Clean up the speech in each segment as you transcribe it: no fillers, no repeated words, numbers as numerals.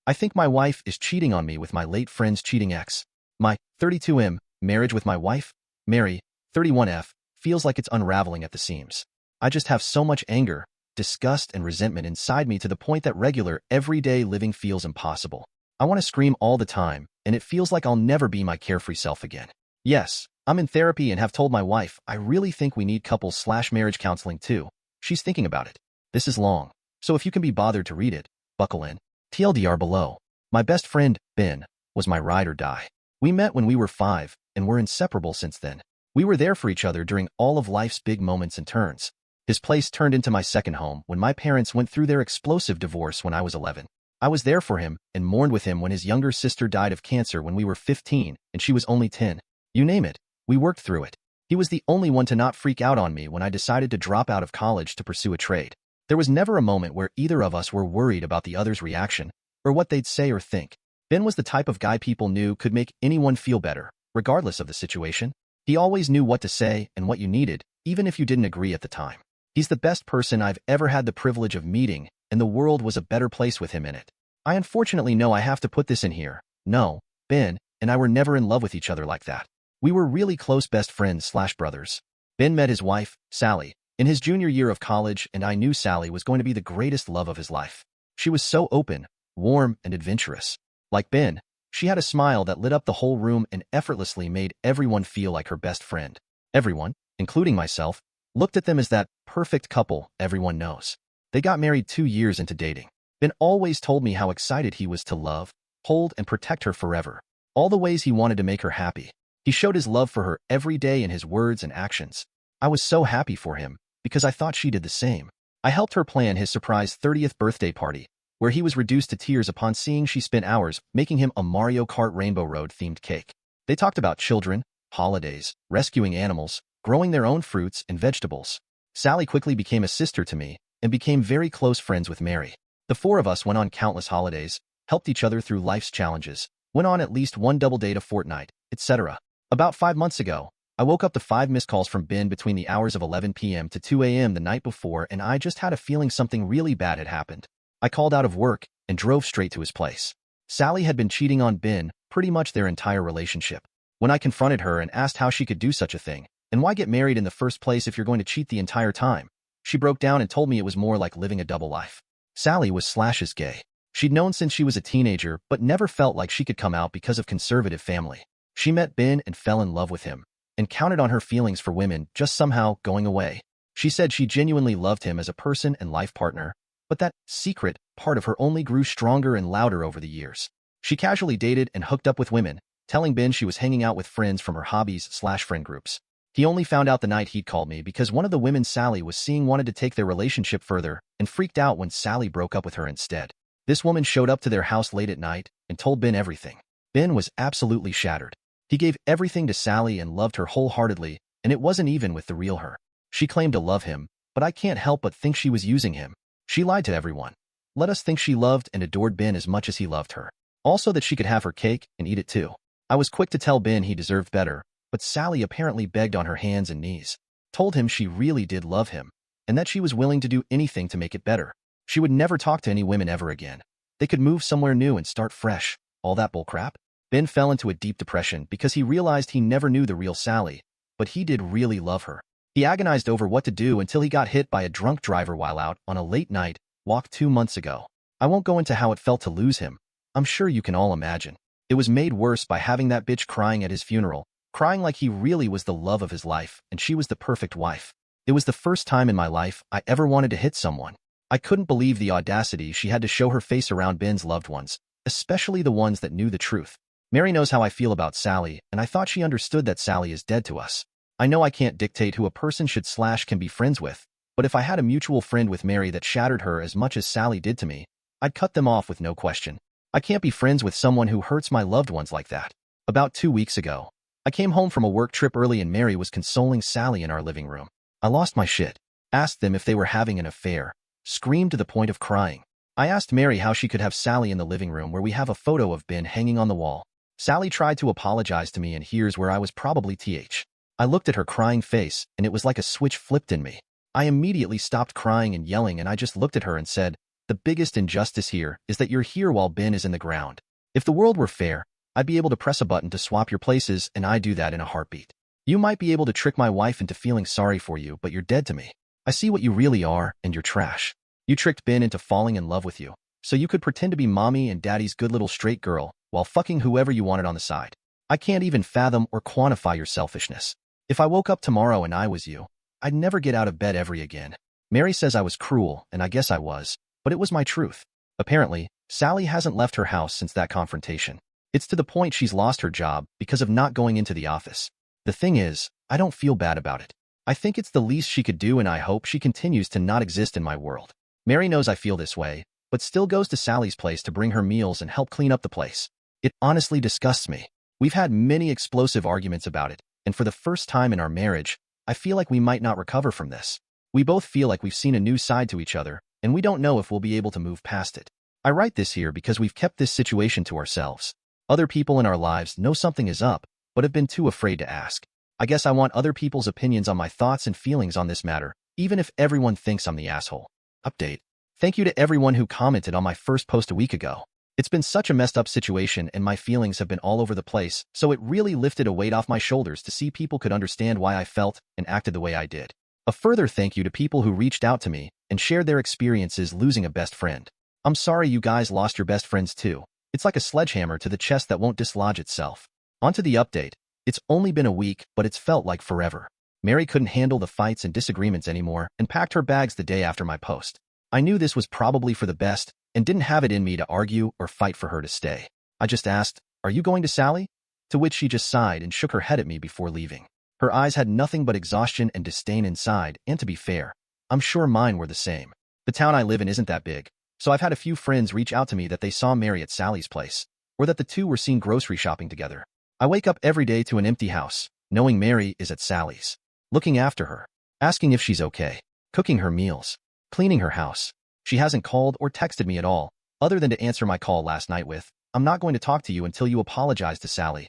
I think my wife is cheating on me with my late friend's cheating ex. My 32M marriage with my wife, Mary, 31F, feels like it's unraveling at the seams. I just have so much anger, disgust, and resentment inside me to the point that regular, everyday living feels impossible. I want to scream all the time, and it feels like I'll never be my carefree self again. Yes, I'm in therapy and have told my wife I really think we need couples/marriage counseling too. She's thinking about it. This is long, so if you can be bothered to read it, buckle in. TLDR below. My best friend, Ben, was my ride or die. We met when we were 5, and we're inseparable since then. We were there for each other during all of life's big moments and turns. His place turned into my second home when my parents went through their explosive divorce when I was 11. I was there for him and mourned with him when his younger sister died of cancer when we were 15 and she was only 10. You name it, we worked through it. He was the only one to not freak out on me when I decided to drop out of college to pursue a trade. There was never a moment where either of us were worried about the other's reaction or what they'd say or think. Ben was the type of guy people knew could make anyone feel better, regardless of the situation. He always knew what to say and what you needed, even if you didn't agree at the time. He's the best person I've ever had the privilege of meeting, and the world was a better place with him in it. I unfortunately know I have to put this in here. No, Ben and I were never in love with each other like that. We were really close best friends/brothers. Ben met his wife, Sally, in his junior year of college, and I knew Sally was going to be the greatest love of his life. She was so open, warm, and adventurous. Like Ben, she had a smile that lit up the whole room and effortlessly made everyone feel like her best friend. Everyone, including myself, looked at them as that perfect couple everyone knows. They got married 2 years into dating. Ben always told me how excited he was to love, hold, and protect her forever. All the ways he wanted to make her happy. He showed his love for her every day in his words and actions. I was so happy for him, because I thought she did the same. I helped her plan his surprise 30th birthday party, where he was reduced to tears upon seeing she spent hours making him a Mario Kart Rainbow Road-themed cake. They talked about children, holidays, rescuing animals, growing their own fruits and vegetables. Sally quickly became a sister to me and became very close friends with Mary. The four of us went on countless holidays, helped each other through life's challenges, went on at least one double date a fortnight, etc. About 5 months ago, I woke up to 5 missed calls from Ben between the hours of 11 p.m. to 2 a.m. the night before, and I just had a feeling something really bad had happened. I called out of work and drove straight to his place. Sally had been cheating on Ben pretty much their entire relationship. When I confronted her and asked how she could do such a thing, and why get married in the first place if you're going to cheat the entire time, she broke down and told me it was more like living a double life. Sally was gay. She'd known since she was a teenager, but never felt like she could come out because of conservative family. She met Ben and fell in love with him, and counted on her feelings for women just somehow going away. She said she genuinely loved him as a person and life partner, but that secret part of her only grew stronger and louder over the years. She casually dated and hooked up with women, telling Ben she was hanging out with friends from her hobbies/friend groups. He only found out the night he'd called me because one of the women Sally was seeing wanted to take their relationship further and freaked out when Sally broke up with her instead. This woman showed up to their house late at night and told Ben everything. Ben was absolutely shattered. He gave everything to Sally and loved her wholeheartedly, and it wasn't even with the real her. She claimed to love him, but I can't help but think she was using him. She lied to everyone. Let us think she loved and adored Ben as much as he loved her. Also that she could have her cake and eat it too. I was quick to tell Ben he deserved better, but Sally apparently begged on her hands and knees, told him she really did love him, and that she was willing to do anything to make it better. She would never talk to any women ever again. They could move somewhere new and start fresh. All that bullcrap? Ben fell into a deep depression because he realized he never knew the real Sally, but he did really love her. He agonized over what to do until he got hit by a drunk driver while out on a late night walk 2 months ago. I won't go into how it felt to lose him. I'm sure you can all imagine. It was made worse by having that bitch crying at his funeral, crying like he really was the love of his life and she was the perfect wife. It was the first time in my life I ever wanted to hit someone. I couldn't believe the audacity she had to show her face around Ben's loved ones, especially the ones that knew the truth. Mary knows how I feel about Sally, and I thought she understood that Sally is dead to us. I know I can't dictate who a person should/can be friends with, but if I had a mutual friend with Mary that shattered her as much as Sally did to me, I'd cut them off with no question. I can't be friends with someone who hurts my loved ones like that. About 2 weeks ago, I came home from a work trip early and Mary was consoling Sally in our living room. I lost my shit, asked them if they were having an affair, screamed to the point of crying. I asked Mary how she could have Sally in the living room where we have a photo of Ben hanging on the wall. Sally tried to apologize to me, and here's where I was probably I looked at her crying face, and it was like a switch flipped in me. I immediately stopped crying and yelling, and I just looked at her and said, The biggest injustice here is that you're here while Ben is in the ground. If the world were fair, I'd be able to press a button to swap your places, and I do that in a heartbeat. You might be able to trick my wife into feeling sorry for you, but you're dead to me. I see what you really are, and you're trash. You tricked Ben into falling in love with you, so you could pretend to be mommy and daddy's good little straight girl while fucking whoever you wanted on the side. I can't even fathom or quantify your selfishness. If I woke up tomorrow and I was you, I'd never get out of bed ever again. Mary says I was cruel, and I guess I was, but it was my truth. Apparently, Sally hasn't left her house since that confrontation. It's to the point she's lost her job because of not going into the office. The thing is, I don't feel bad about it. I think it's the least she could do, and I hope she continues to not exist in my world. Mary knows I feel this way, but still goes to Sally's place to bring her meals and help clean up the place. It honestly disgusts me. We've had many explosive arguments about it, and for the first time in our marriage, I feel like we might not recover from this. We both feel like we've seen a new side to each other, and we don't know if we'll be able to move past it. I write this here because we've kept this situation to ourselves. Other people in our lives know something is up, but have been too afraid to ask. I guess I want other people's opinions on my thoughts and feelings on this matter, even if everyone thinks I'm the asshole. Update. Thank you to everyone who commented on my first post a week ago. It's been such a messed up situation and my feelings have been all over the place, so it really lifted a weight off my shoulders to see people could understand why I felt and acted the way I did. A further thank you to people who reached out to me and shared their experiences losing a best friend. I'm sorry you guys lost your best friends too. It's like a sledgehammer to the chest that won't dislodge itself. On to the update. It's only been a week, but it's felt like forever. Mary couldn't handle the fights and disagreements anymore and packed her bags the day after my post. I knew this was probably for the best and didn't have it in me to argue or fight for her to stay. I just asked, "Are you going to Sally?" To which she just sighed and shook her head at me before leaving. Her eyes had nothing but exhaustion and disdain inside, and to be fair, I'm sure mine were the same. The town I live in isn't that big, so I've had a few friends reach out to me that they saw Mary at Sally's place, or that the two were seen grocery shopping together. I wake up every day to an empty house, knowing Mary is at Sally's, looking after her, asking if she's okay, cooking her meals, cleaning her house. She hasn't called or texted me at all, other than to answer my call last night with, "I'm not going to talk to you until you apologize to Sally,"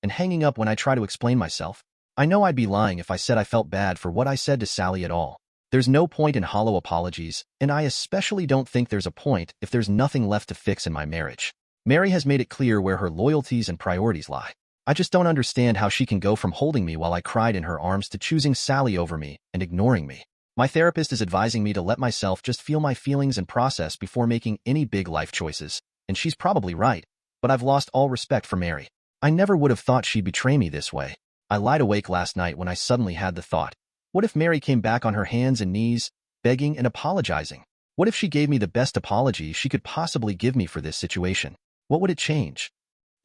and hanging up when I try to explain myself. I know I'd be lying if I said I felt bad for what I said to Sally at all. There's no point in hollow apologies, and I especially don't think there's a point if there's nothing left to fix in my marriage. Mary has made it clear where her loyalties and priorities lie. I just don't understand how she can go from holding me while I cried in her arms to choosing Sally over me and ignoring me. My therapist is advising me to let myself just feel my feelings and process before making any big life choices, and she's probably right, but I've lost all respect for Mary. I never would have thought she'd betray me this way. I lied awake last night when I suddenly had the thought, what if Mary came back on her hands and knees, begging and apologizing? What if she gave me the best apology she could possibly give me for this situation? What would it change?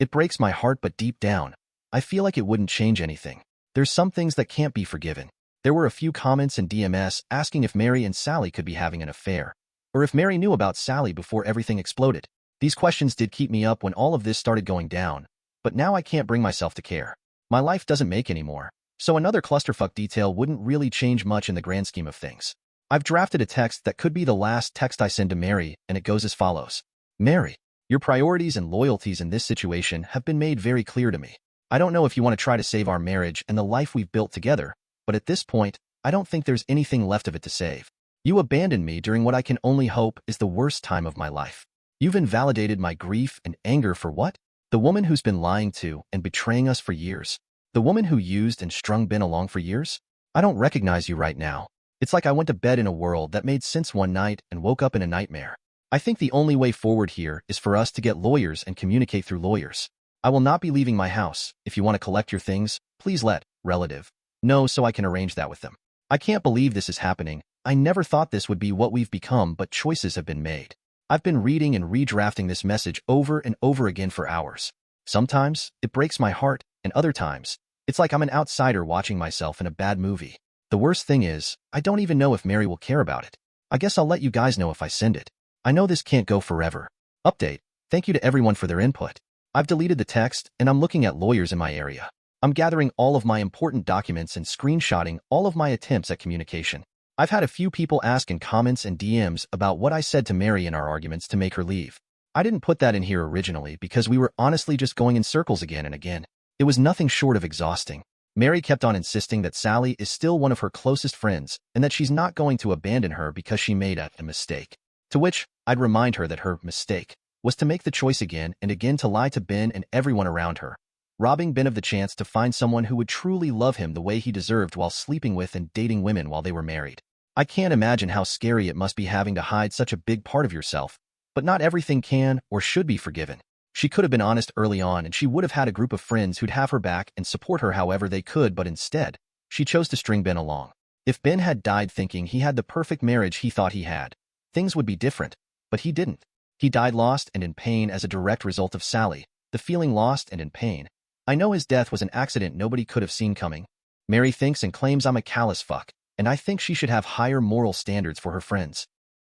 It breaks my heart, but deep down, I feel like it wouldn't change anything. There's some things that can't be forgiven. There were a few comments in DMS asking if Mary and Sally could be having an affair, or if Mary knew about Sally before everything exploded. These questions did keep me up when all of this started going down, but now I can't bring myself to care. My life doesn't make anymore, so another clusterfuck detail wouldn't really change much in the grand scheme of things. I've drafted a text that could be the last text I send to Mary, and it goes as follows. Mary, your priorities and loyalties in this situation have been made very clear to me. I don't know if you want to try to save our marriage and the life we've built together, but at this point, I don't think there's anything left of it to save. You abandoned me during what I can only hope is the worst time of my life. You've invalidated my grief and anger for what? The woman who's been lying to and betraying us for years. The woman who used and strung Ben along for years? I don't recognize you right now. It's like I went to bed in a world that made sense one night and woke up in a nightmare. I think the only way forward here is for us to get lawyers and communicate through lawyers. I will not be leaving my house. If you want to collect your things, please let relative know so I can arrange that with them. I can't believe this is happening. I never thought this would be what we've become, but choices have been made. I've been reading and redrafting this message over and over again for hours. Sometimes, it breaks my heart, and other times, it's like I'm an outsider watching myself in a bad movie. The worst thing is, I don't even know if Mary will care about it. I guess I'll let you guys know if I send it. I know this can't go forever. Update. Thank you to everyone for their input. I've deleted the text, and I'm looking at lawyers in my area. I'm gathering all of my important documents and screenshotting all of my attempts at communication. I've had a few people ask in comments and DMs about what I said to Mary in our arguments to make her leave. I didn't put that in here originally because we were honestly just going in circles again and again. It was nothing short of exhausting. Mary kept on insisting that Sally is still one of her closest friends and that she's not going to abandon her because she made a mistake. To which I'd remind her that her mistake was to make the choice again and again to lie to Ben and everyone around her, robbing Ben of the chance to find someone who would truly love him the way he deserved while sleeping with and dating women while they were married. I can't imagine how scary it must be having to hide such a big part of yourself, but not everything can or should be forgiven. She could have been honest early on and she would have had a group of friends who'd have her back and support her however they could, but instead, she chose to string Ben along. If Ben had died thinking he had the perfect marriage he thought he had, things would be different, but he didn't. He died lost and in pain as a direct result of Sally, the feeling lost and in pain. I know his death was an accident nobody could have seen coming. Mary thinks and claims I'm a callous fuck, and I think she should have higher moral standards for her friends.